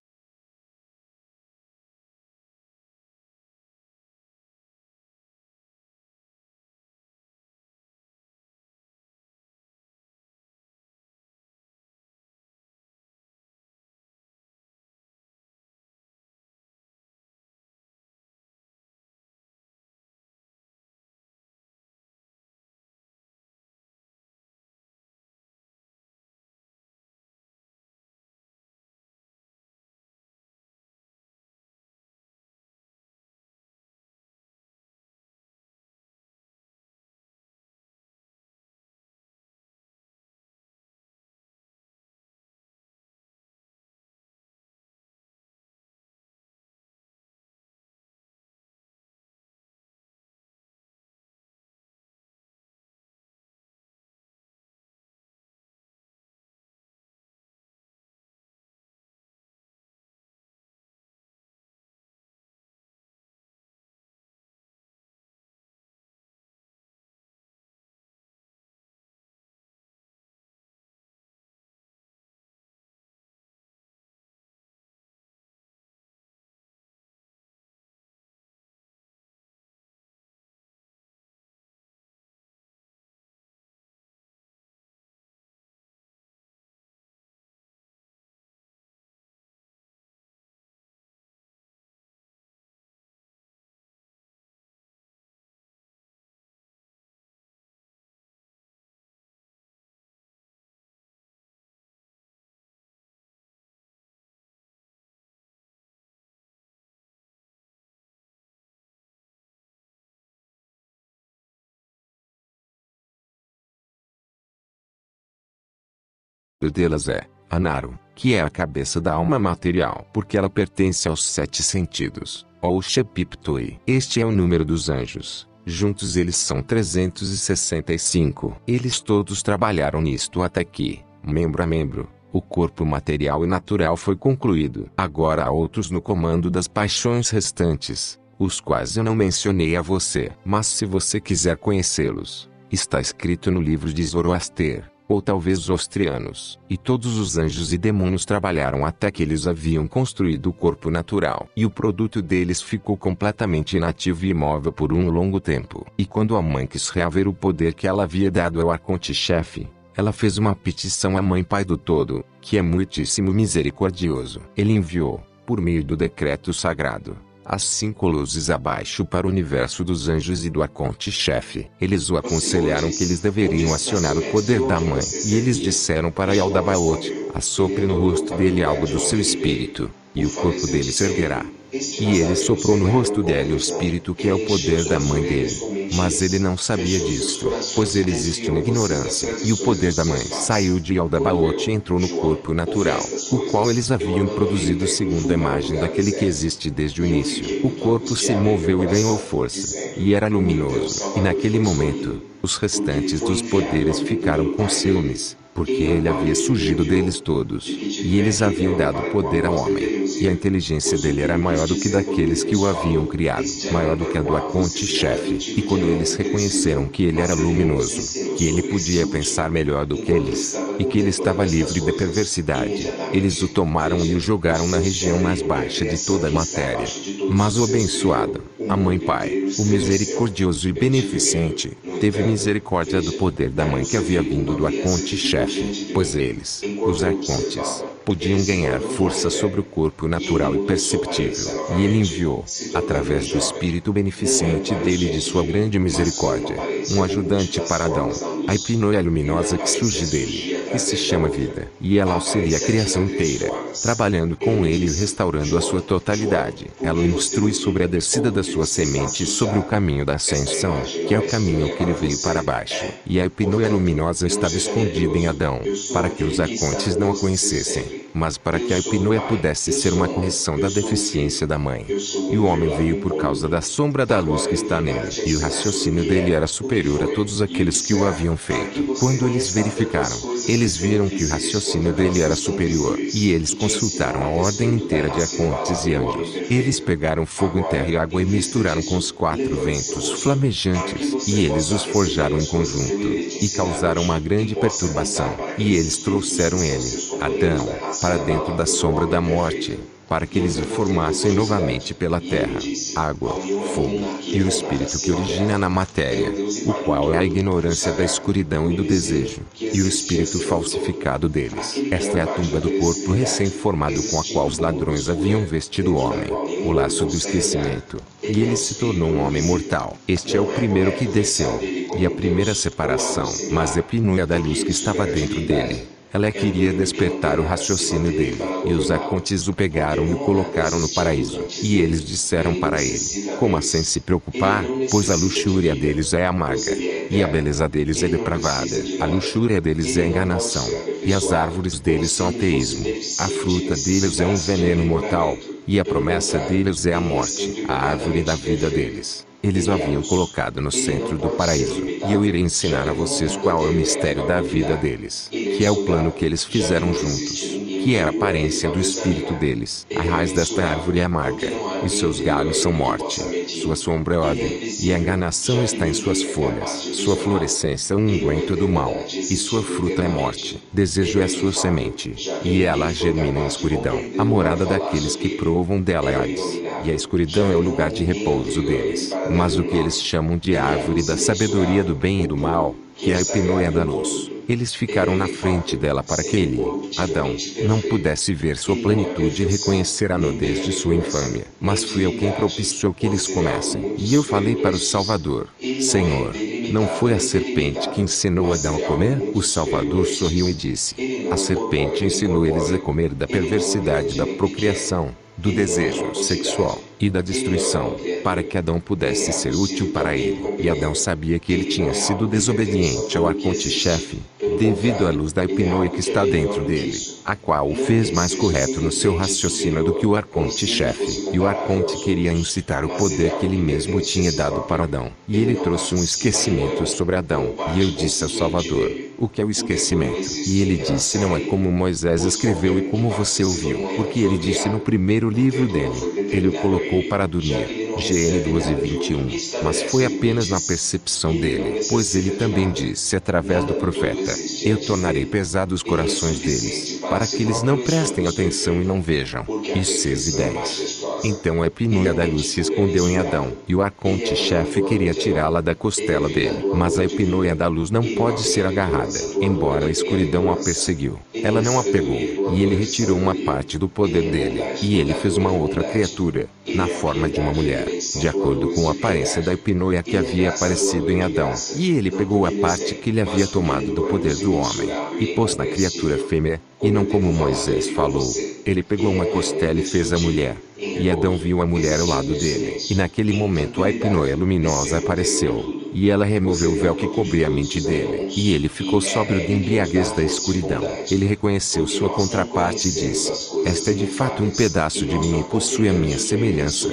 delas é Anaru, que é a cabeça da alma material, porque ela pertence aos 7 sentidos, ou Shepiptoi. Este é o número dos anjos. Juntos eles são 365. Eles todos trabalharam nisto até que, membro a membro, o corpo material e natural foi concluído. Agora há outros no comando das paixões restantes, os quais eu não mencionei a você. Mas se você quiser conhecê-los, está escrito no livro de Zoroaster, ou talvez os austrianos. E todos os anjos e demônios trabalharam até que eles haviam construído o corpo natural. E o produto deles ficou completamente inativo e imóvel por um longo tempo. E quando a mãe quis reaver o poder que ela havia dado ao arconte-chefe, ela fez uma petição à Mãe Pai do Todo, que é muitíssimo misericordioso. Ele enviou, por meio do decreto sagrado, as 5 luzes abaixo para o universo dos anjos e do arconte-chefe. Eles o aconselharam que eles deveriam acionar o poder da mãe. E eles disseram para Yaldabaoth: assopre no rosto dele algo do seu espírito, e o corpo dele se erguerá. E ele soprou no rosto dele o espírito que é o poder da mãe dele. Mas ele não sabia disto, pois ele existe na ignorância. E o poder da mãe saiu de Yaldabaoth e entrou no corpo natural, o qual eles haviam produzido segundo a imagem daquele que existe desde o início. O corpo se moveu e ganhou força, e era luminoso. E naquele momento, os restantes dos poderes ficaram com ciúmes, porque ele havia surgido deles todos, e eles haviam dado poder ao homem. E a inteligência dele era maior do que daqueles que o haviam criado, maior do que a do arconte-chefe. E quando eles reconheceram que ele era luminoso, que ele podia pensar melhor do que eles, e que ele estava livre de perversidade, eles o tomaram e o jogaram na região mais baixa de toda a matéria. Mas o abençoado, a Mãe Pai, o misericordioso e beneficente, teve misericórdia do poder da mãe que havia vindo do arconte-chefe, pois eles, os arcontes, podiam ganhar força sobre o corpo natural e perceptível. E ele enviou, através do Espírito beneficente dele e de sua grande misericórdia, um ajudante para Adão, a hipnoia luminosa que surge dele, que se chama vida. E ela auxilia a criação inteira, trabalhando com ele e restaurando a sua totalidade. Ela o instrui sobre a descida da sua semente e sobre o caminho da ascensão, que é o caminho que ele veio para baixo. E a hipnoia luminosa estava escondida em Adão, para que os arcontes não a conhecessem, mas para que a hipnoia pudesse ser uma correção da deficiência da mãe. E o homem veio por causa da sombra da luz que está nele. E o raciocínio dele era superior a todos aqueles que o haviam feito. Quando eles verificaram, eles viram que o raciocínio dele era superior. E eles consultaram a ordem inteira de arcontes e anjos. Eles pegaram fogo em terra e água e misturaram com os 4 ventos flamejantes. E eles os forjaram em conjunto, e causaram uma grande perturbação. E eles trouxeram ele, Adão, para dentro da sombra da morte, para que eles o formassem novamente pela terra, água, fogo, e o espírito que origina na matéria, o qual é a ignorância da escuridão e do desejo, e o espírito falsificado deles. Esta é a tumba do corpo recém-formado com a qual os ladrões haviam vestido o homem, o laço do esquecimento, e ele se tornou um homem mortal. Este é o primeiro que desceu, e a primeira separação, mas a hipnoia da luz que estava dentro dele. Ela queria despertar o raciocínio dele, e os arcontes o pegaram e o colocaram no paraíso. E eles disseram para ele: como assim se preocupar, pois a luxúria deles é amarga, e a beleza deles é depravada. A luxúria deles é enganação, e as árvores deles são ateísmo. A fruta deles é um veneno mortal, e a promessa deles é a morte. A árvore da vida deles, eles o haviam colocado no centro do paraíso. E eu irei ensinar a vocês qual é o mistério da vida deles, que é o plano que eles fizeram juntos, que é a aparência do espírito deles. A raiz desta árvore é amarga, e seus galhos são morte. Sua sombra é ódio, e a enganação está em suas folhas. Sua florescência é um unguento do mal, e sua fruta é morte. Desejo é a sua semente, e ela germina em escuridão. A morada daqueles que provam dela é Hades, e a escuridão é o lugar de repouso deles. Mas o que eles chamam de árvore da sabedoria do bem e do mal, que é a hipnoia da luz, eles ficaram na frente dela para que ele, Adão, não pudesse ver sua plenitude e reconhecer a nudez de sua infâmia. Mas fui eu quem propiciou que eles comessem. E eu falei para o Salvador: Senhor, não foi a serpente que ensinou Adão a comer? O Salvador sorriu e disse: a serpente ensinou eles a comer da perversidade da procriação, do desejo sexual, e da destruição, para que Adão pudesse ser útil para ele. E Adão sabia que ele tinha sido desobediente ao arconte-chefe, devido à luz da epinoia que está dentro dele, a qual o fez mais correto no seu raciocínio do que o arconte-chefe. E o arconte queria incitar o poder que ele mesmo tinha dado para Adão. E ele trouxe um esquecimento sobre Adão. E eu disse ao Salvador: o que é o esquecimento? E ele disse: não é como Moisés escreveu e como você ouviu. Porque ele disse no primeiro livro dele, ele o colocou para dormir. GN 12:21. Mas foi apenas na percepção dele, pois ele também disse através do profeta: eu tornarei pesados os corações deles, para que eles não prestem atenção e não vejam. Isso 6:10. Então a epinoia da luz se escondeu em Adão, e o arconte-chefe queria tirá-la da costela dele. Mas a epinoia da luz não pode ser agarrada. Embora a escuridão a perseguiu, ela não a pegou, e ele retirou uma parte do poder dele. E ele fez uma outra criatura, na forma de uma mulher, de acordo com a aparência da epinoia que havia aparecido em Adão. E ele pegou a parte que ele havia tomado do poder do homem, e pôs na criatura fêmea, e não como Moisés falou. Ele pegou uma costela e fez a mulher. E Adão viu a mulher ao lado dele. E naquele momento a epinoia luminosa apareceu, e ela removeu o véu que cobria a mente dele. E ele ficou sóbrio de embriaguez da escuridão. Ele reconheceu sua contraparte e disse: esta é de fato um pedaço de mim e possui a minha semelhança.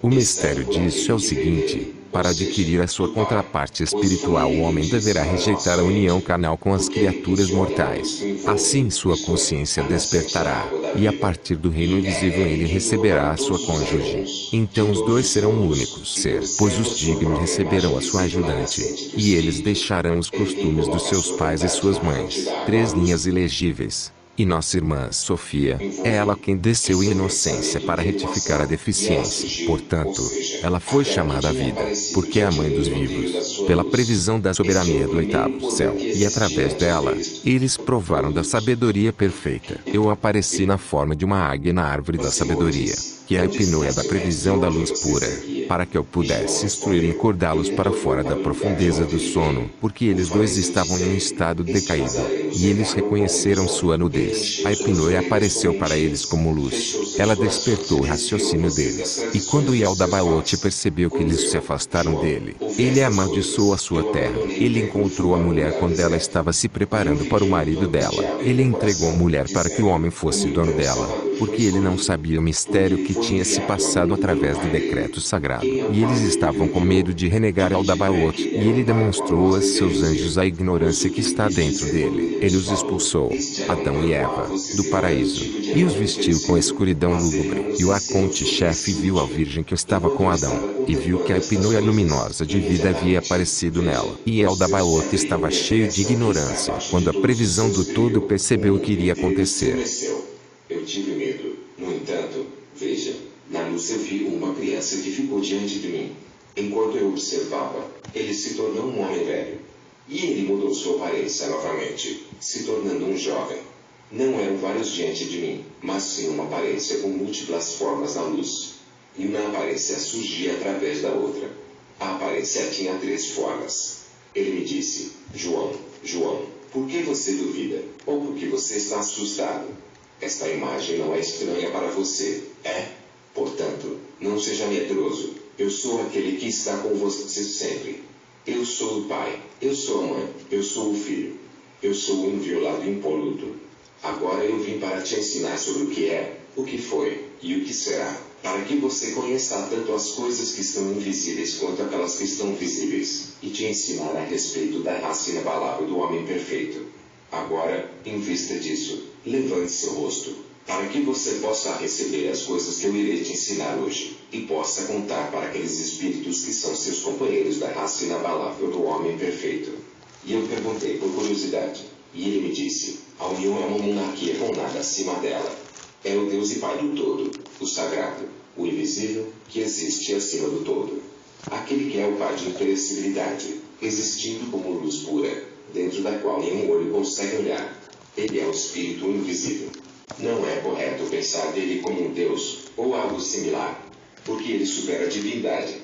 O mistério disso é o seguinte: para adquirir a sua contraparte espiritual, o homem deverá rejeitar a união carnal com as criaturas mortais. Assim sua consciência despertará, e a partir do reino invisível ele receberá a sua cônjuge. Então os dois serão um único ser, pois os dignos receberão a sua ajudante, e eles deixarão os costumes dos seus pais e suas mães. 3 linhas ilegíveis. E nossa irmã Sofia, é ela quem desceu em inocência para retificar a deficiência. Portanto, ela foi chamada à vida, porque é a mãe dos vivos, pela previsão da soberania do 8º céu. E através dela, eles provaram da sabedoria perfeita. Eu apareci na forma de uma águia na árvore da sabedoria, que é a epinoia da previsão da luz pura, para que eu pudesse instruir e acordá-los para fora da profundeza do sono, porque eles dois estavam em um estado decaído, e eles reconheceram sua nudez. A epinoia apareceu para eles como luz. Ela despertou o raciocínio deles. E quando Yaldabaoth percebeu que eles se afastaram dele, ele amaldiçoou a sua terra. Ele encontrou a mulher quando ela estava se preparando para o marido dela. Ele entregou a mulher para que o homem fosse dono dela, porque ele não sabia o mistério que tinha se passado através do decreto sagrado. E eles estavam com medo de renegar Yaldabaoth. E ele demonstrou a seus anjos a ignorância que está dentro dele. Ele os expulsou, Adão e Eva, do paraíso, e os vestiu com a escuridão lúgubre. E o arconte-chefe viu a virgem que estava com Adão, e viu que a epinoia luminosa de vida havia aparecido nela. E Yaldabaoth estava cheio de ignorância, quando a previsão do todo percebeu o que iria acontecer. Eu tive medo. No entanto, veja, na luz eu vi uma criança que ficou diante de mim. Enquanto eu observava, ele se tornou um homem velho. E ele mudou sua aparência novamente, se tornando um jovem. Não eram vários diante de mim, mas sim uma aparência com múltiplas formas na luz. E uma aparência surgia através da outra. A aparência tinha 3 formas. Ele me disse: João, João, por que você duvida? Ou por que você está assustado? Esta imagem não é estranha para você, é? Portanto, não seja medroso. Eu sou aquele que está com você sempre. Eu sou o pai, eu sou a mãe, eu sou o filho. Eu sou o inviolado e impoluto. Agora eu vim para te ensinar sobre o que é, o que foi, e o que será, para que você conheça tanto as coisas que estão invisíveis quanto aquelas que estão visíveis, e te ensinar a respeito da raça inabalável do homem perfeito. Agora, em vista disso, levante seu rosto, para que você possa receber as coisas que eu irei te ensinar hoje, e possa contar para aqueles espíritos que são seus companheiros da raça inabalável do homem perfeito. E eu perguntei por curiosidade, e ele me disse: a união é uma monarquia com nada acima dela. É o Deus e Pai do todo, o sagrado, o invisível, que existe acima do todo. Aquele que é o Pai de imperecibilidade, existindo como luz pura, dentro da qual nenhum olho consegue olhar. Ele é o Espírito invisível. Não é correto pensar dele como um Deus, ou algo similar, porque ele supera a divindade.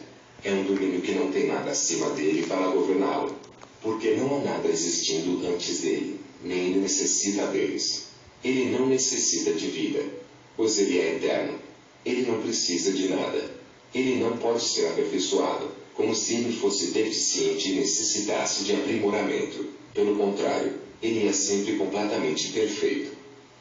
É um domínio que não tem nada acima dele para governá-lo, porque não há nada existindo antes dele, nem ele necessita deles. Ele não necessita de vida, pois ele é eterno. Ele não precisa de nada. Ele não pode ser aperfeiçoado, como se ele fosse deficiente e necessitasse de aprimoramento. Pelo contrário, ele é sempre completamente perfeito.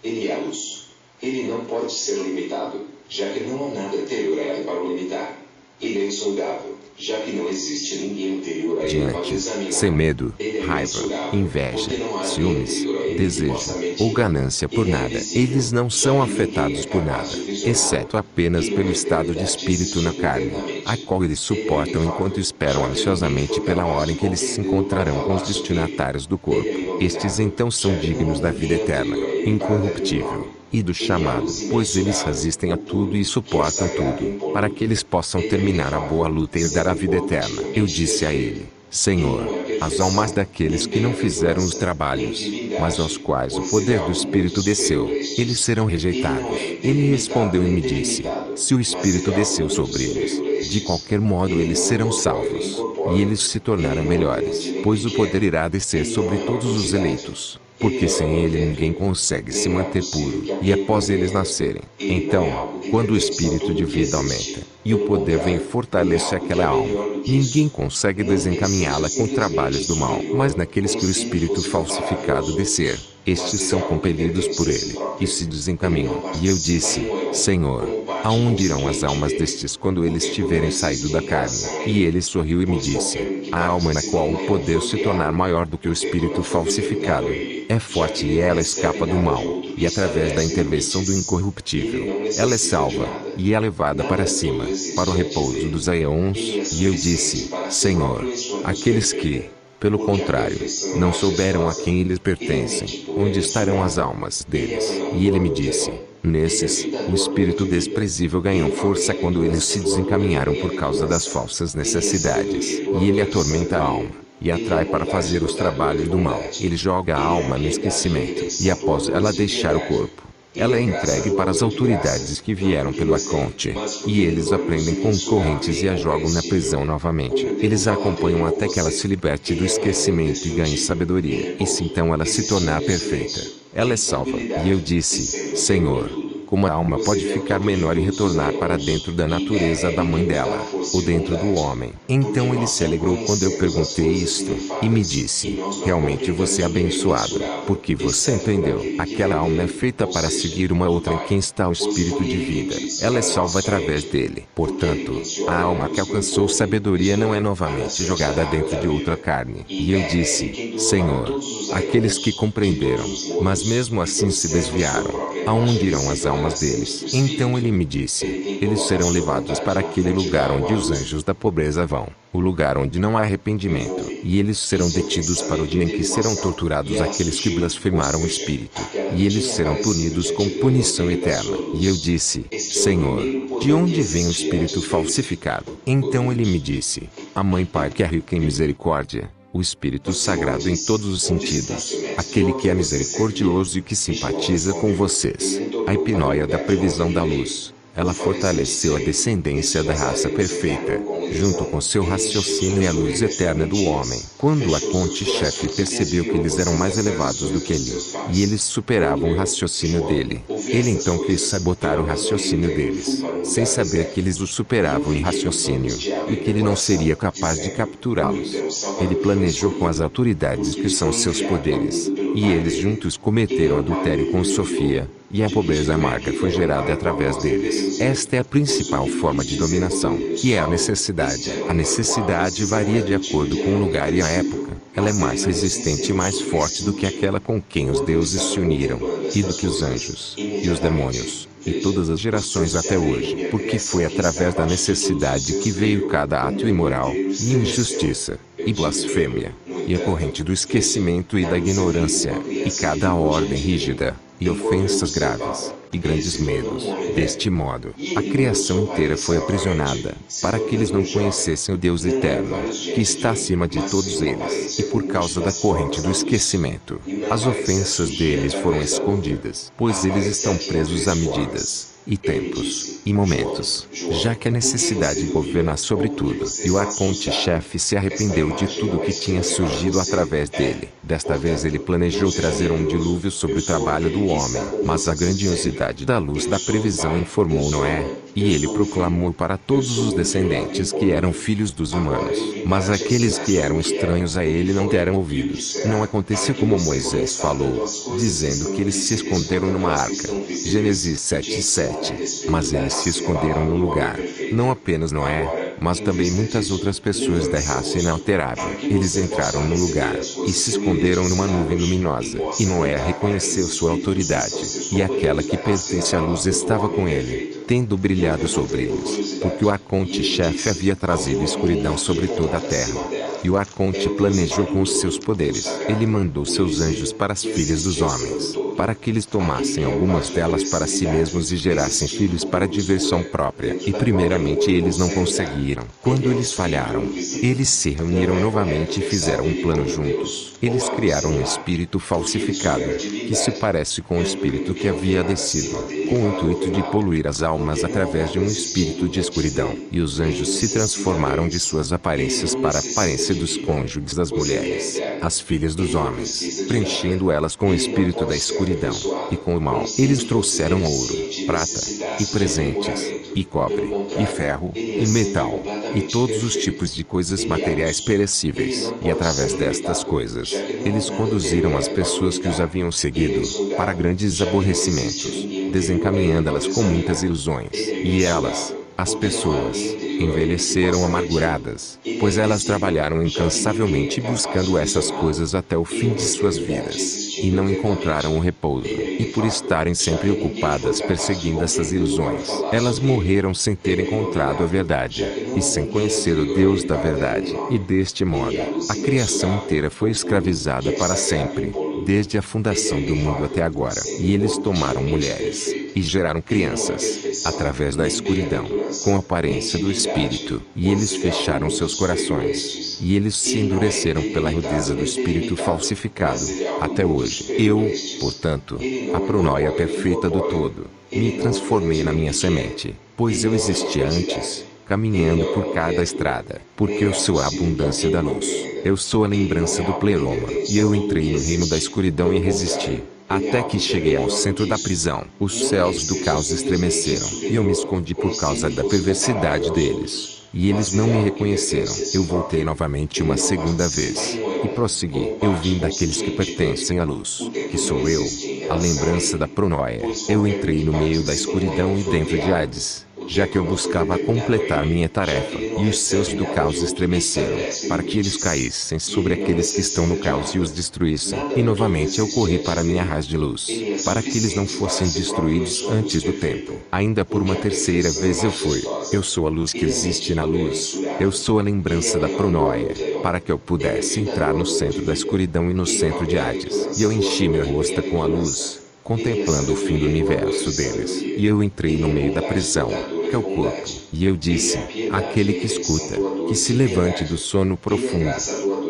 Ele é a luz. Ele não pode ser limitado, já que não há nada anterior a ele para o limitar. Ele é insondável, já que não existe ninguém anterior a ele para o examinar. Sem medo, raiva, inveja, ciúmes, desejo ou ganância por nada. Eles não são afetados por nada, exceto apenas pelo estado de espírito na carne, a qual eles suportam enquanto esperam ansiosamente pela hora em que eles se encontrarão com os destinatários do corpo. Estes então são dignos da vida eterna, incorruptível, e do chamado, pois eles resistem a tudo e suportam tudo, para que eles possam terminar a boa luta e herdar a vida eterna. Eu disse a ele: Senhor, as almas daqueles que não fizeram os trabalhos, mas aos quais o poder do Espírito desceu, eles serão rejeitados. Ele respondeu e me disse: se o Espírito desceu sobre eles, de qualquer modo eles serão salvos, e eles se tornaram melhores, pois o poder irá descer sobre todos os eleitos. Porque sem ele ninguém consegue se manter puro, e após eles nascerem. Então, quando o espírito de vida aumenta, e o poder vem e fortalece aquela alma, ninguém consegue desencaminhá-la com trabalhos do mal. Mas naqueles que o espírito falsificado descer, estes são compelidos por ele, e se desencaminham. E eu disse: Senhor, aonde irão as almas destes quando eles tiverem saído da carne? E ele sorriu e me disse: a alma na qual o poder se tornar maior do que o espírito falsificado é forte e ela escapa do mal, e através da intervenção do incorruptível, ela é salva, e é levada para cima, para o repouso dos aeons. E eu disse: Senhor, aqueles que, pelo contrário, não souberam a quem eles pertencem, onde estarão as almas deles? E ele me disse: nesses, o espírito desprezível ganhou força quando eles se desencaminharam por causa das falsas necessidades, e ele atormenta a alma, e atrai para fazer os trabalhos do mal. Ele joga a alma no esquecimento, e após ela deixar o corpo, ela é entregue para as autoridades que vieram pelo Aconte, e eles a prendem com correntes e a jogam na prisão novamente. Eles a acompanham até que ela se liberte do esquecimento e ganhe sabedoria. E se então ela se tornar perfeita, ela é salva. E eu disse: Senhor, como a alma pode ficar menor e retornar para dentro da natureza da mãe dela, ou dentro do homem? Então ele se alegrou quando eu perguntei isto, e me disse: realmente você é abençoado, porque você entendeu. Aquela alma é feita para seguir uma outra em quem está o espírito de vida. Ela é salva através dele. Portanto, a alma que alcançou sabedoria não é novamente jogada dentro de outra carne. E eu disse: Senhor, aqueles que compreenderam, mas mesmo assim se desviaram, aonde irão as almas deles? Então ele me disse: eles serão levados para aquele lugar onde os anjos da pobreza vão, o lugar onde não há arrependimento, e eles serão detidos para o dia em que serão torturados aqueles que blasfemaram o Espírito, e eles serão punidos com punição eterna. E eu disse: Senhor, de onde vem o Espírito falsificado? Então ele me disse: a mãe Pai que é rica em misericórdia, o Espírito Sagrado em todos os sentidos, aquele que é misericordioso e que simpatiza com vocês, a hipnóia da previsão da luz. Ela fortaleceu a descendência da raça perfeita, junto com seu raciocínio e a luz eterna do homem. Quando a Conte-chefe percebeu que eles eram mais elevados do que ele, e eles superavam o raciocínio dele, ele então quis sabotar o raciocínio deles, sem saber que eles o superavam em raciocínio, e que ele não seria capaz de capturá-los. Ele planejou com as autoridades que são seus poderes, e eles juntos cometeram adultério com Sofia, e a pobreza amarga foi gerada através deles. Esta é a principal forma de dominação, que é a necessidade. A necessidade varia de acordo com o lugar e a época. Ela é mais resistente e mais forte do que aquela com quem os deuses se uniram, e do que os anjos, e os demônios, e todas as gerações até hoje. Porque foi através da necessidade que veio cada ato imoral, e injustiça, e blasfêmia, e a corrente do esquecimento e da ignorância, e cada ordem rígida, e ofensas graves, e grandes medos. Deste modo, a criação inteira foi aprisionada, para que eles não conhecessem o Deus eterno, que está acima de todos eles. E por causa da corrente do esquecimento, as ofensas deles foram escondidas, pois eles estão presos a medidas, e tempos, e momentos, já que a necessidade governa sobre tudo. E o Arconte-chefe se arrependeu de tudo que tinha surgido através dele. Desta vez ele planejou trazer um dilúvio sobre o trabalho do homem, mas a grandiosidade da luz da previsão informou Noé, E ele proclamou para todos os descendentes que eram filhos dos humanos. Mas aqueles que eram estranhos a ele não deram ouvidos. Não aconteceu como Moisés falou, dizendo que eles se esconderam numa arca. Gênesis 7:7. Mas eles se esconderam no lugar. Não apenas Noé, mas também muitas outras pessoas da raça inalterável. Eles entraram no lugar e se esconderam numa nuvem luminosa. E Noé reconheceu sua autoridade. E aquela que pertence à luz estava com ele, tendo brilhado sobre eles, porque o arconte-chefe havia trazido escuridão sobre toda a terra. E o arconte planejou com os seus poderes. Ele mandou seus anjos para as filhas dos homens, para que eles tomassem algumas delas para si mesmos e gerassem filhos para diversão própria. E primeiramente eles não conseguiram. Quando eles falharam, eles se reuniram novamente e fizeram um plano juntos. Eles criaram um espírito falsificado, que se parece com o espírito que havia descido, com o intuito de poluir as almas através de um espírito de escuridão. E os anjos se transformaram de suas aparências para a aparência dos cônjuges das mulheres, as filhas dos homens, preenchendo elas com o espírito da escuridão e com o mal. Eles trouxeram ouro, prata, e presentes, e cobre, e ferro, e metal, e todos os tipos de coisas materiais perecíveis. E através destas coisas, eles conduziram as pessoas que os haviam seguido para grandes aborrecimentos, desencaminhando-las com muitas ilusões. E elas, as pessoas, envelheceram amarguradas, pois elas trabalharam incansavelmente buscando essas coisas até o fim de suas vidas, e não encontraram o repouso. E por estarem sempre ocupadas perseguindo essas ilusões, elas morreram sem ter encontrado a verdade, e sem conhecer o Deus da verdade. E deste modo, a criação inteira foi escravizada para sempre, desde a fundação do mundo até agora. E eles tomaram mulheres, e geraram crianças, através da escuridão, com a aparência do Espírito. E eles fecharam seus corações, e eles se endureceram pela rudeza do Espírito falsificado, até hoje. Eu, portanto, a pronoia perfeita do todo, me transformei na minha semente, pois eu existia antes, caminhando por cada estrada, porque eu sou a abundância da luz. Eu sou a lembrança do pleroma, e eu entrei no reino da escuridão e resisti, até que cheguei ao centro da prisão. Os céus do caos estremeceram, e eu me escondi por causa da perversidade deles. E eles não me reconheceram. Eu voltei novamente uma segunda vez, e prossegui. Eu vim daqueles que pertencem à luz, que sou eu, a lembrança da pronoia. Eu entrei no meio da escuridão e dentro de Hades, já que eu buscava completar minha tarefa. E os céus do caos estremeceram, para que eles caíssem sobre aqueles que estão no caos e os destruíssem. E novamente eu corri para minha raiz de luz, para que eles não fossem destruídos antes do tempo. Ainda por uma terceira vez eu fui. Eu sou a luz que existe na luz. Eu sou a lembrança da pronoia, para que eu pudesse entrar no centro da escuridão e no centro de Hades. E eu enchi meu rosto com a luz, contemplando o fim do universo deles. E eu entrei no meio da prisão, que é o corpo. E eu disse, àquele que escuta, que se levante do sono profundo.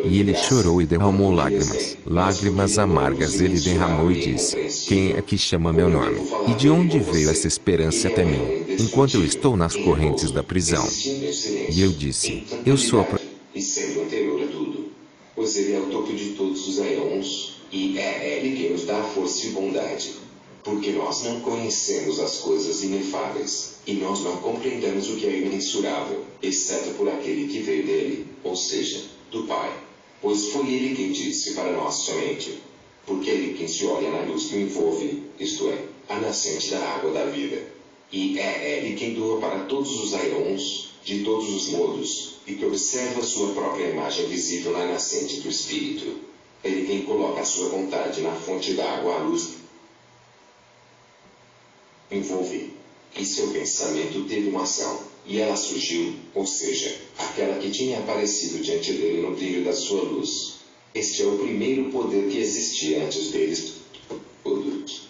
E ele chorou e derramou lágrimas. Lágrimas amargas ele derramou e disse, quem é que chama meu nome? E de onde veio essa esperança até mim, enquanto eu estou nas correntes da prisão? E eu disse, eu sou a e sendo anterior a tudo, pois ele é o topo de todos os aeons, e é ele quem nos dá a força e bondade. Porque nós não conhecemos as coisas inefáveis, e nós não compreendemos o que é imensurável, exceto por aquele que veio dele, ou seja, do Pai. Pois foi ele quem disse para nós somente, porque é ele quem se olha na luz que o envolve, isto é, a nascente da água da vida. E é ele quem doa para todos os aeons, de todos os modos, e que observa sua própria imagem visível na nascente do Espírito. Ele quem coloca a sua vontade na fonte da água à luz envolve. E seu pensamento teve uma ação, e ela surgiu, ou seja, aquela que tinha aparecido diante dele no brilho da sua luz. Este é o primeiro poder que existia antes deles todos.